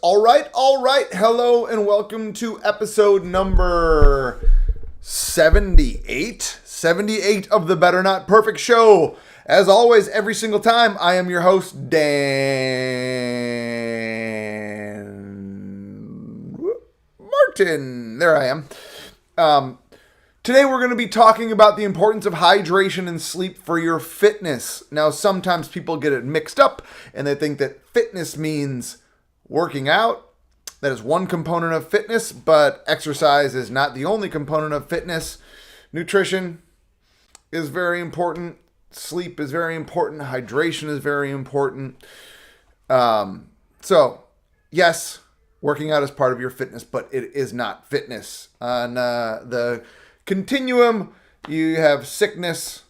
All right. Hello and welcome to episode number 78. 78 of the Better Not Perfect Show. As always, every single time, I am your host, Dan Martin. There I am. Today we're going to be talking about the importance of hydration and sleep for your fitness. Now, sometimes people get it mixed up and they think that fitness means working out. That is one component of fitness, but exercise is not the only component of fitness. Nutrition is very important. Sleep is very important. Hydration is very important. So, yes, working out is part of your fitness, but it is not fitness. On the continuum, you have sickness,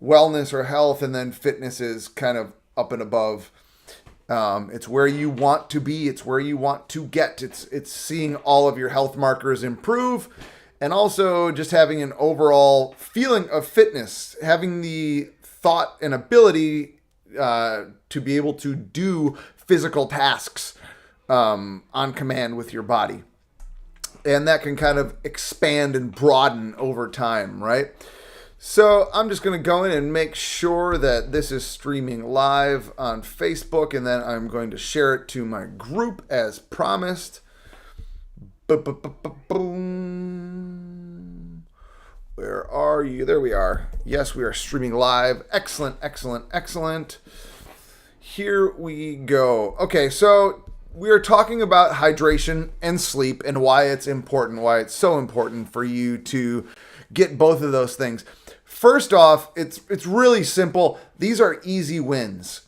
wellness, or health, and then fitness is kind of up and above. It's where you want to be. It's where you want to get. It's seeing all of your health markers improve, and also just having an overall feeling of fitness, having the thought and ability to be able to do physical tasks on command with your body. And that can kind of expand and broaden over time, right? So I'm just going to go in and make sure that this is streaming live on Facebook, and then I'm going to share it to my group as promised. Boom. Where are you? There we are. Yes, we are streaming live. Excellent. Here we go. Okay, so we are talking about hydration and sleep and why it's important, why it's so important for you to get both of those things. First off, it's really simple. These are easy wins.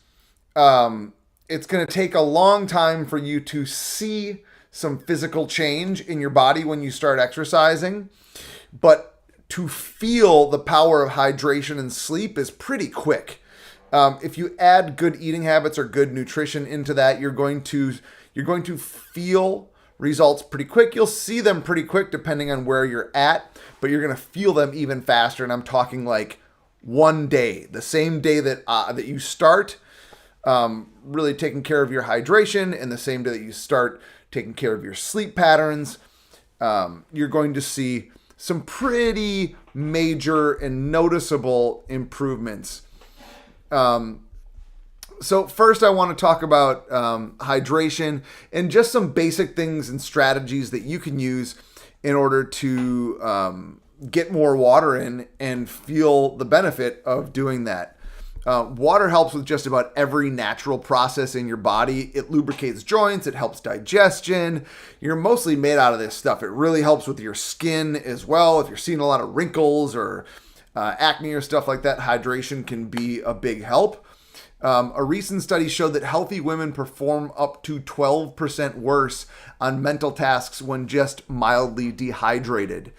It's going to take a long time for you to see some physical change in your body when you start exercising, but to feel the power of hydration and sleep is pretty quick. If you add good eating habits or good nutrition into that, you're going to feel results pretty quick. You'll see them pretty quick depending on where you're at, but you're going to feel them even faster. And I'm talking like one day, the same day that you start really taking care of your hydration, and the same day that you start taking care of your sleep patterns, you're going to see some pretty major and noticeable improvements. So first I want to talk about hydration and just some basic things and strategies that you can use in order to get more water in and feel the benefit of doing that. Water helps with just about every natural process in your body. It lubricates joints. It helps digestion. You're mostly made out of this stuff. It really helps with your skin as well. If you're seeing a lot of wrinkles or acne or stuff like that, hydration can be a big help. A recent study showed that healthy women perform up to 12% worse on mental tasks when just mildly dehydrated.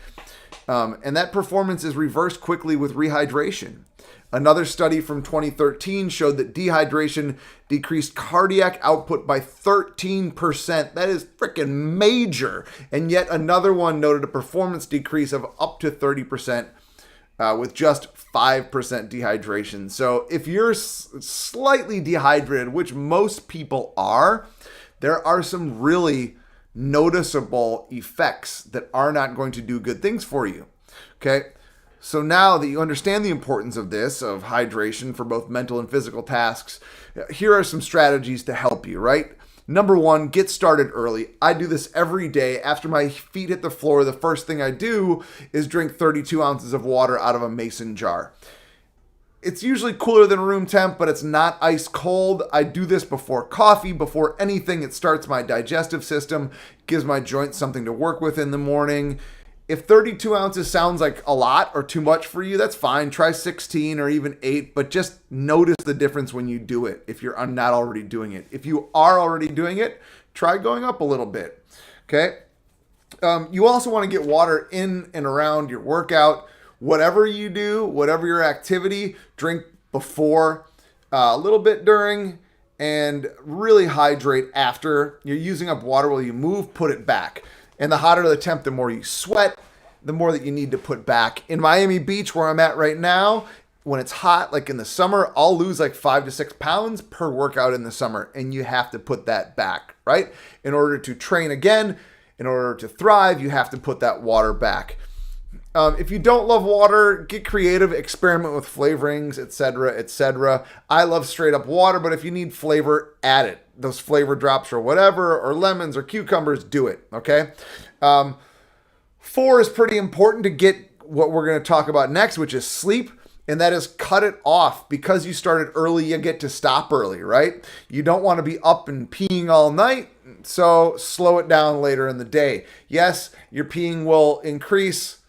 And that performance is reversed quickly with rehydration. Another study from 2013 showed that dehydration decreased cardiac output by 13%. That is freaking major. And yet another one noted a performance decrease of up to 30% with just 5% dehydration. So if you're slightly dehydrated, which most people are, there are some really noticeable effects that are not going to do good things for you. Okay. So now that you understand the importance of this, of hydration for both mental and physical tasks, here are some strategies to help you, right? Number one, get started early. I do this every day. After my feet hit the floor, the first thing I do is drink 32 ounces of water out of a mason jar. It's usually cooler than room temp, but it's not ice cold. I do this before coffee, before anything. It starts my digestive system, gives my joints something to work with in the morning. If 32 ounces sounds like a lot or too much for you, that's fine. Try 16 or even 8, but just notice the difference when you do it if you're not already doing it. If you are already doing it, try going up a little bit, okay? You also want to get water in and around your workout. Whatever you do, whatever your activity, drink before, a little bit during, and really hydrate after. You're using up water while you move, put it back. And the hotter the temp, the more you sweat, the more that you need to put back. In Miami Beach, where I'm at right now, when it's hot, like in the summer, I'll lose like 5 to 6 pounds per workout in the summer. And you have to put that back, right? In order to train again, in order to thrive, you have to put that water back. If you don't love water, get creative, experiment with flavorings, etc., etc. I love straight up water, but if you need flavor, add it. Those flavor drops or whatever, or lemons or cucumbers, do it, okay? 4 is pretty important to get what we're going to talk about next, which is sleep. And that is cut it off. Because you started early, you get to stop early, right? You don't want to be up and peeing all night, so slow it down later in the day. Yes, your peeing will increase,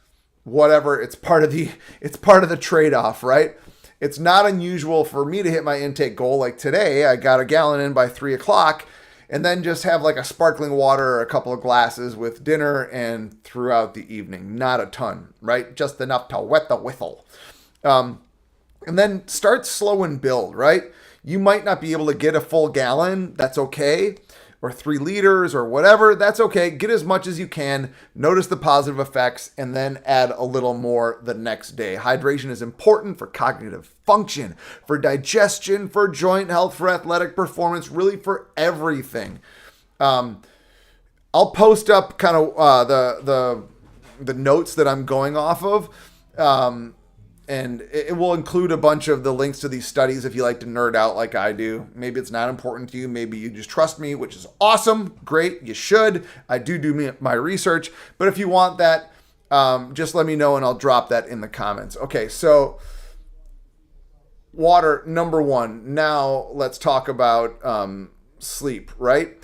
whatever. It's part of the trade-off, right? It's not unusual for me to hit my intake goal. Like today, I got a gallon in by 3 o'clock, and then just have like a sparkling water or a couple of glasses with dinner and throughout the evening. Not a ton, right? Just enough to wet the whistle. And then start slow and build, right? You might not be able to get a full gallon. That's okay. Or 3 liters or whatever. That's okay. Get as much as you can. Notice the positive effects and then add a little more the next day. Hydration is important for cognitive function, for digestion, for joint health, for athletic performance, really for everything. I'll post up kind of the notes that I'm going off of. And it will include a bunch of the links to these studies if you like to nerd out like I do. Maybe it's not important to you. Maybe you just trust me, which is awesome. Great. You should. I do my research. But if you want that, just let me know and I'll drop that in the comments. Okay, so water, number 1. Now let's talk about sleep, right?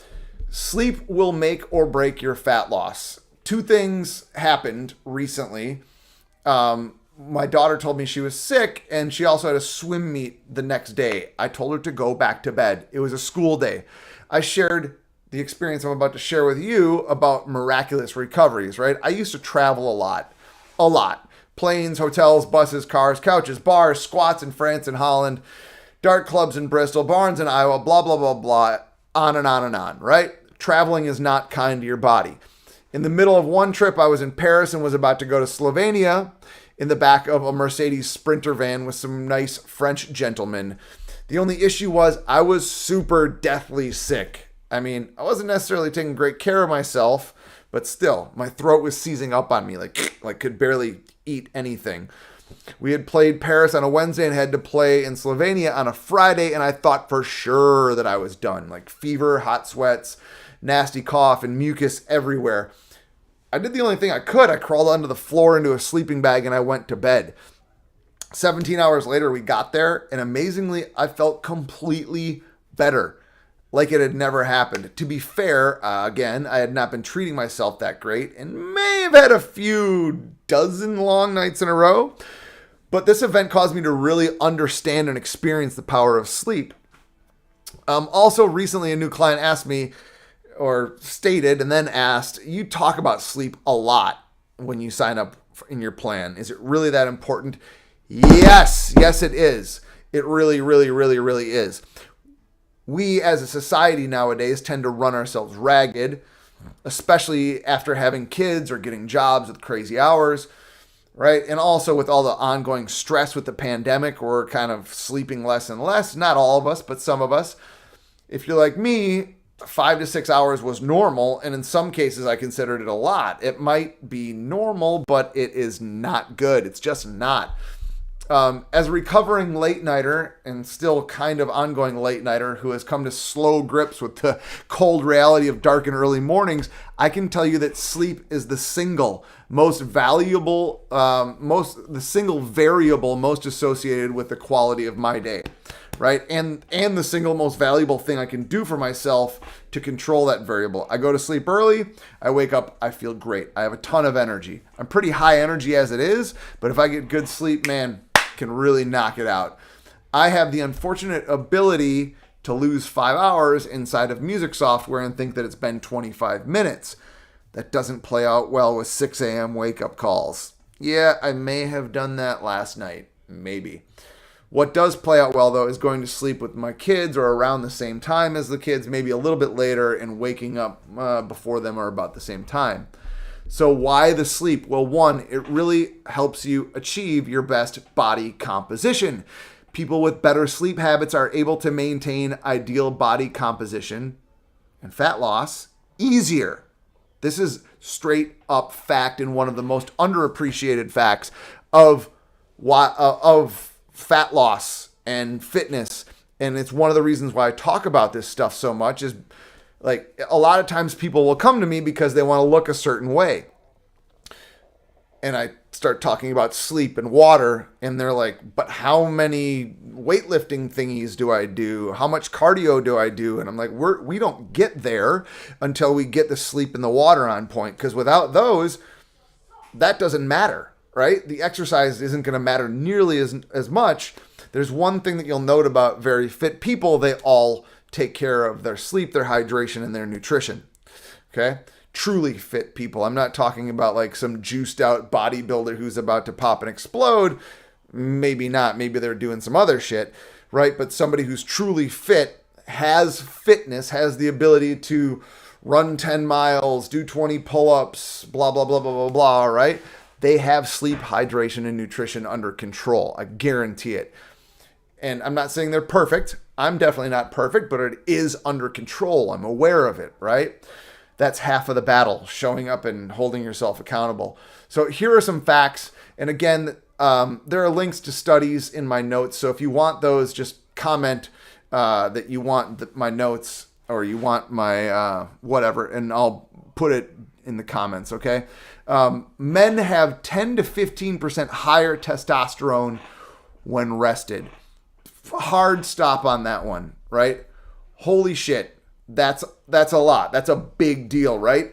Sleep will make or break your fat loss. 2 things happened recently. My daughter told me she was sick and she also had a swim meet the next day. I told her to go back to bed. It was a school day. I shared the experience I'm about to share with you about miraculous recoveries, right? I used to travel a lot. Planes, hotels, buses, cars, couches, bars, squats in France and Holland, dart clubs in Bristol, barns in Iowa, blah, blah, blah, blah, on and on and on, right? Traveling is not kind to your body. In the middle of one trip, I was in Paris and was about to go to Slovenia in the back of a Mercedes Sprinter van with some nice French gentlemen. The only issue was I was super deathly sick. I mean, I wasn't necessarily taking great care of myself, but still, my throat was seizing up on me, like could barely eat anything. We had played Paris on a Wednesday and had to play in Slovenia on a Friday, and I thought for sure that I was done. Like fever, hot sweats, nasty cough, and mucus everywhere. I did the only thing I could. I crawled onto the floor into a sleeping bag and I went to bed. 17 hours later, we got there, and amazingly, I felt completely better, like it had never happened. To be fair, again, I had not been treating myself that great and may have had a few dozen long nights in a row, but this event caused me to really understand and experience the power of sleep. Also, recently, a new client asked me, or stated and then asked, you talk about sleep a lot when you sign up in your plan. Is it really that important? Yes, it is. It really, really, really, really is. We as a society nowadays tend to run ourselves ragged, especially after having kids or getting jobs with crazy hours, right? And also with all the ongoing stress with the pandemic, we're kind of sleeping less and less. Not all of us, but some of us. If you're like me, 5 to 6 hours was normal, and in some cases I considered it a lot. It might be normal, but it is not good. It's just not. As a recovering late nighter and still kind of ongoing late nighter who has come to slow grips with the cold reality of dark and early mornings, I can tell you that sleep is the single most valuable, the single variable most associated with the quality of my day. Right? And the single most valuable thing I can do for myself to control that variable. I go to sleep early, I wake up, I feel great. I have a ton of energy. I'm pretty high energy as it is, but if I get good sleep, man, can really knock it out. I have the unfortunate ability to lose 5 hours inside of music software and think that it's been 25 minutes. That doesn't play out well with 6 a.m. wake-up calls. Yeah, I may have done that last night. Maybe. What does play out well, though, is going to sleep with my kids or around the same time as the kids, maybe a little bit later, and waking up before them or about the same time. So why the sleep? Well, one, it really helps you achieve your best body composition. People with better sleep habits are able to maintain ideal body composition and fat loss easier. This is straight up fact and one of the most underappreciated facts of fat loss and fitness. And it's one of the reasons why I talk about this stuff so much is like a lot of times people will come to me because they want to look a certain way. And I start talking about sleep and water and they're like, but how many weightlifting thingies do I do? How much cardio do I do? And I'm like, we don't get there until we get the sleep and the water on point. Because without those, that doesn't matter, right? The exercise isn't going to matter nearly as much. There's one thing that you'll note about very fit people. They all take care of their sleep, their hydration, and their nutrition. Okay? Truly fit people. I'm not talking about like some juiced out bodybuilder who's about to pop and explode. Maybe not. Maybe they're doing some other shit, right? But somebody who's truly fit, has fitness, has the ability to run 10 miles, do 20 pull-ups, blah, blah, blah, blah, blah, blah, right? They have sleep, hydration, and nutrition under control. I guarantee it. And I'm not saying they're perfect. I'm definitely not perfect, but it is under control. I'm aware of it, right? That's half of the battle, showing up and holding yourself accountable. So here are some facts. And again, there are links to studies in my notes. So if you want those, just comment that you want my notes or you want my whatever, and I'll put it in the comments, okay? Men have 10 to 15% higher testosterone when rested. Hard stop on that one, right? Holy shit. That's a lot. That's a big deal, right?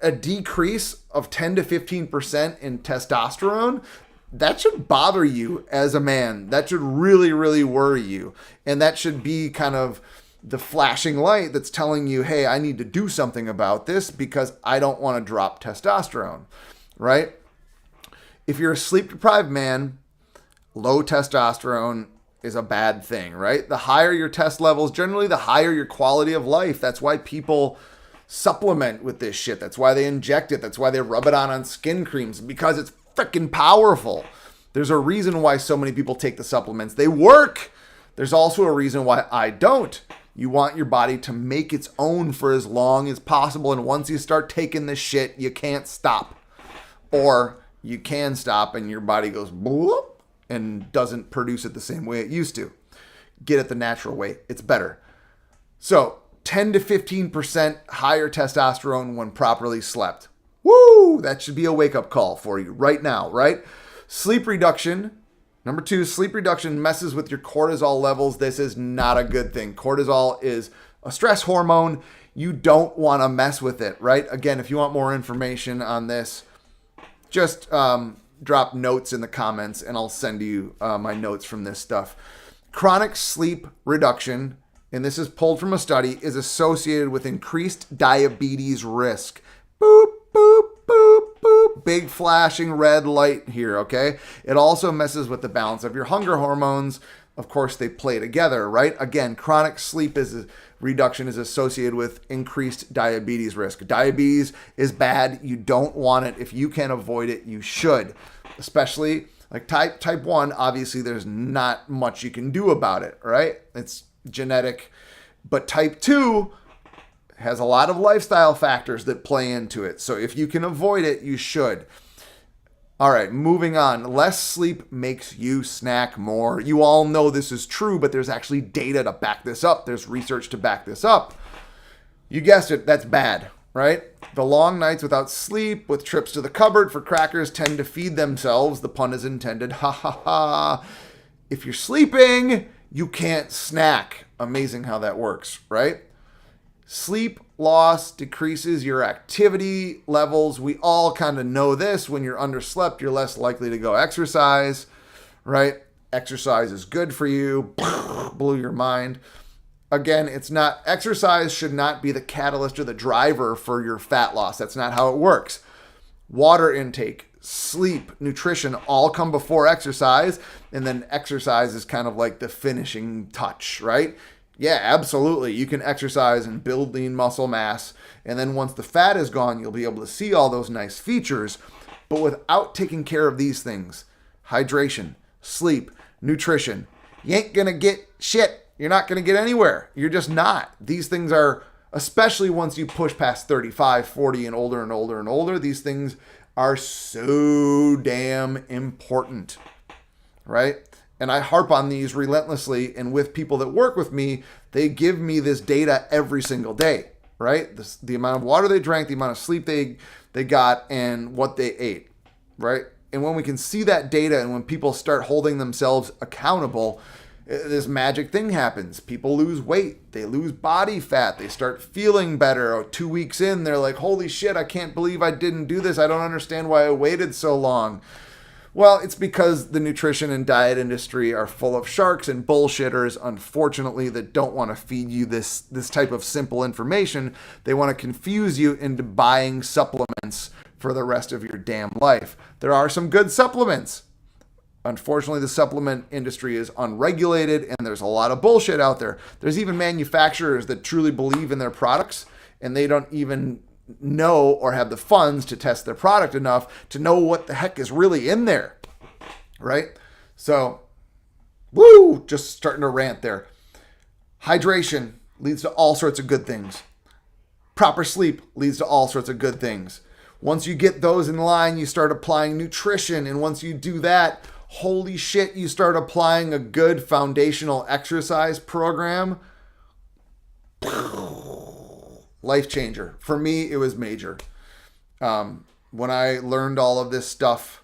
A decrease of 10 to 15% in testosterone, that should bother you as a man. That should really, really worry you. And that should be kind of the flashing light that's telling you, hey, I need to do something about this because I don't want to drop testosterone, right? If you're a sleep-deprived man, low testosterone is a bad thing, right? The higher your test levels, generally the higher your quality of life. That's why people supplement with this shit. That's why they inject it. That's why they rub it on skin creams, because it's freaking powerful. There's a reason why so many people take the supplements. They work. There's also a reason why I don't. You want your body to make its own for as long as possible. And once you start taking this shit, you can't stop. Or you can stop and your body goes bloop and doesn't produce it the same way it used to. Get it the natural way. It's better. So 10 to 15% higher testosterone when properly slept. Woo! That should be a wake-up call for you right now, right? Sleep reduction. Number 2, sleep reduction messes with your cortisol levels. This is not a good thing. Cortisol is a stress hormone. You don't want to mess with it, right? Again, if you want more information on this, just drop notes in the comments and I'll send you my notes from this stuff. Chronic sleep reduction, and this is pulled from a study, is associated with increased diabetes risk. Boop, boop, boop, boop. Big flashing red light here, okay? It also messes with the balance of your hunger hormones. Of course, they play together, right? Again, chronic sleep reduction is associated with increased diabetes risk. Diabetes is bad. You don't want it. If you can avoid it, you should. Especially like type 1, obviously there's not much you can do about it, right? It's genetic. But type 2 has a lot of lifestyle factors that play into it. So if you can avoid it, you should. All right, moving on. Less sleep makes you snack more. You all know this is true, but there's actually data to back this up. There's research to back this up. You guessed it, that's bad, right? The long nights without sleep, with trips to the cupboard for crackers, tend to feed themselves. The pun is intended. Ha ha ha. If you're sleeping, you can't snack. Amazing how that works, right? Sleep loss decreases your activity levels. We all kind of know this. When you're underslept, you're less likely to go exercise, right? Exercise is good for you. Blew your mind. Again, exercise should not be the catalyst or the driver for your fat loss. That's not how it works. Water intake, sleep, nutrition all come before exercise, and then exercise is kind of like the finishing touch, right? Yeah, absolutely. You can exercise and build lean muscle mass. And then once the fat is gone, you'll be able to see all those nice features. But without taking care of these things, hydration, sleep, nutrition, you ain't going to get shit. You're not going to get anywhere. You're just not. These things are, especially once you push past 35, 40 and older and older and older, these things are so damn important, right? And I harp on these relentlessly. And with people that work with me, they give me this data every single day, right? The amount of water they drank, the amount of sleep they got, and what they ate, right? And when we can see that data and when people start holding themselves accountable, this magic thing happens. People lose weight. They lose body fat. They start feeling better. 2 weeks in, they're like, holy shit, I can't believe I didn't do this. I don't understand why I waited so long. Well, it's because the nutrition and diet industry are full of sharks and bullshitters, unfortunately, that don't want to feed you this type of simple information. They want to confuse you into buying supplements for the rest of your damn life. There are some good supplements. Unfortunately, the supplement industry is unregulated and there's a lot of bullshit out there. There's even manufacturers that truly believe in their products and they don't even know or have the funds to test their product enough to know what the heck is really in there, right? So, just starting to rant there. Hydration leads to all sorts of good things. Proper sleep leads to all sorts of good things. Once you get those in line, you start applying nutrition. And once you do that, holy shit, you start applying a good foundational exercise program. Life changer. For me, it was major. When I learned all of this stuff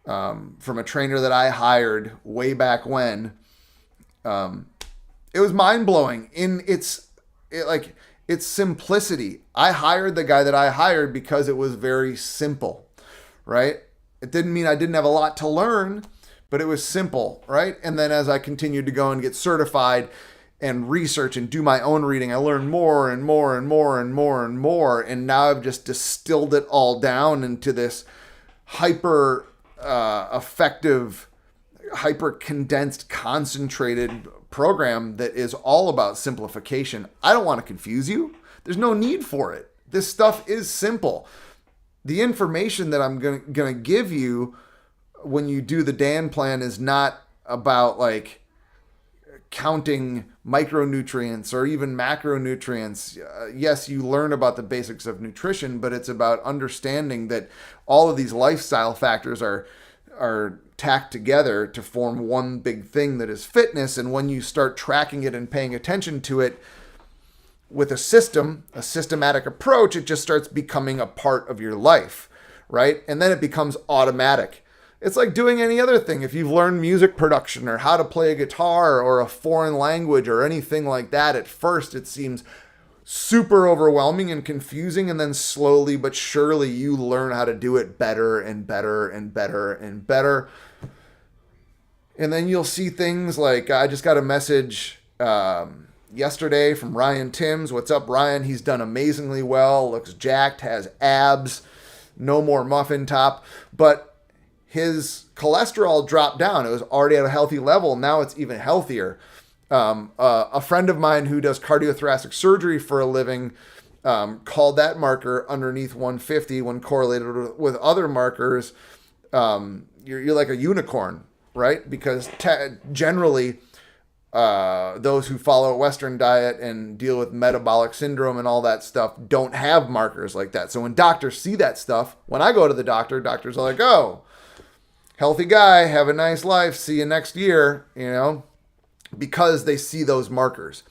from a trainer that I hired way back when, it was mind-blowing in its simplicity. I hired the guy that I hired because it was very simple, right? It didn't mean I didn't have a lot to learn, but it was simple, right? And then as I continued to go and get certified and research and do my own reading, I learned more and more and more and more and more. And now I've just distilled it all down into this hyper effective, hyper condensed, concentrated program that is all about simplification. I don't want to confuse you. There's no need for it. This stuff is simple. The information that I'm going to give you when you do the Dan plan is not about like counting micronutrients or even macronutrients. Yes, you learn about the basics of nutrition, but it's about understanding that all of these lifestyle factors are tacked together to form one big thing that is fitness. And when you start tracking it and paying attention to it with a systematic approach, it just starts becoming a part of your life, right? And then it becomes automatic. It's like doing any other thing. If you've learned music production or how to play a guitar or a foreign language or anything like that, at first it seems super overwhelming and confusing, and then slowly but surely you learn how to do it better and better and better and better. And then you'll see things like, I just got a message yesterday from Ryan Timms. What's up, Ryan? He's done amazingly well, looks jacked, has abs, no more muffin top, but his cholesterol dropped down. It was already at a healthy level. Now it's even healthier. A friend of mine who does cardiothoracic surgery for a living called that marker underneath 150 when correlated with other markers. You're like a unicorn, right? Because generally, those who follow a Western diet and deal with metabolic syndrome and all that stuff don't have markers like that. So when doctors see that stuff, when I go to the doctor, doctors are like, oh, healthy guy, have a nice life, see you next year, because they see those markers.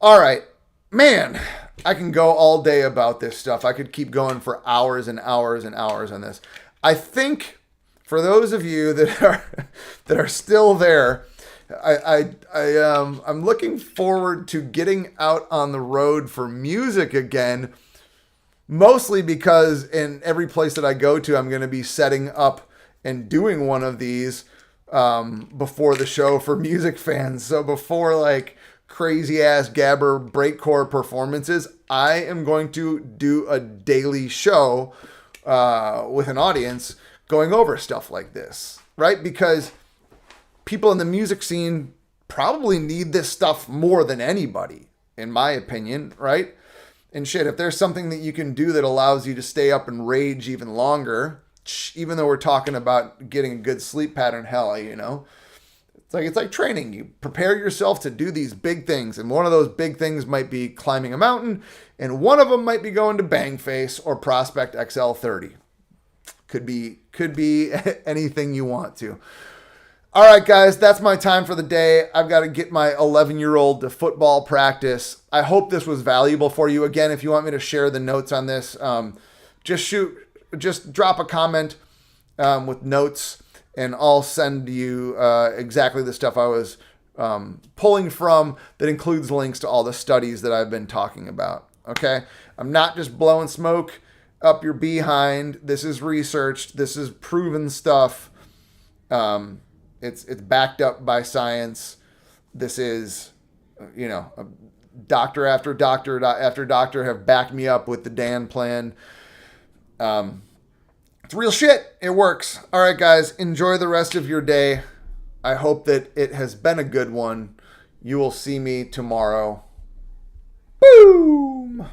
All right, man, I can go all day about this stuff. I could keep going for hours and hours and hours on this. I think for those of you that are still there, I'm looking forward to getting out on the road for music again, mostly because in every place that I go to, I'm going to be setting up and doing one of these before the show for music fans. So before like crazy ass Gabber breakcore performances, I am going to do a daily show with an audience going over stuff like this, right? Because people in the music scene probably need this stuff more than anybody, in my opinion, right? And shit, if there's something that you can do that allows you to stay up and rage even longer, even though we're talking about getting a good sleep pattern, hell, you know, it's like training. You prepare yourself to do these big things, and one of those big things might be climbing a mountain, and one of them might be going to Bangface or Prospect XL30. Could be anything you want to. All right, guys, that's my time for the day. I've got to get my 11-year-old to football practice. I hope this was valuable for you. Again, if you want me to share the notes on this, just drop a comment with notes, and I'll send you exactly the stuff I was pulling from that includes links to all the studies that I've been talking about. Okay? I'm not just blowing smoke up your behind. This is researched. This is proven stuff. It's backed up by science. This is, you know, doctor after doctor after doctor have backed me up with the Dan plan. It's real shit. It works. All right, guys, enjoy the rest of your day. I hope that it has been a good one. You will see me tomorrow. Boom!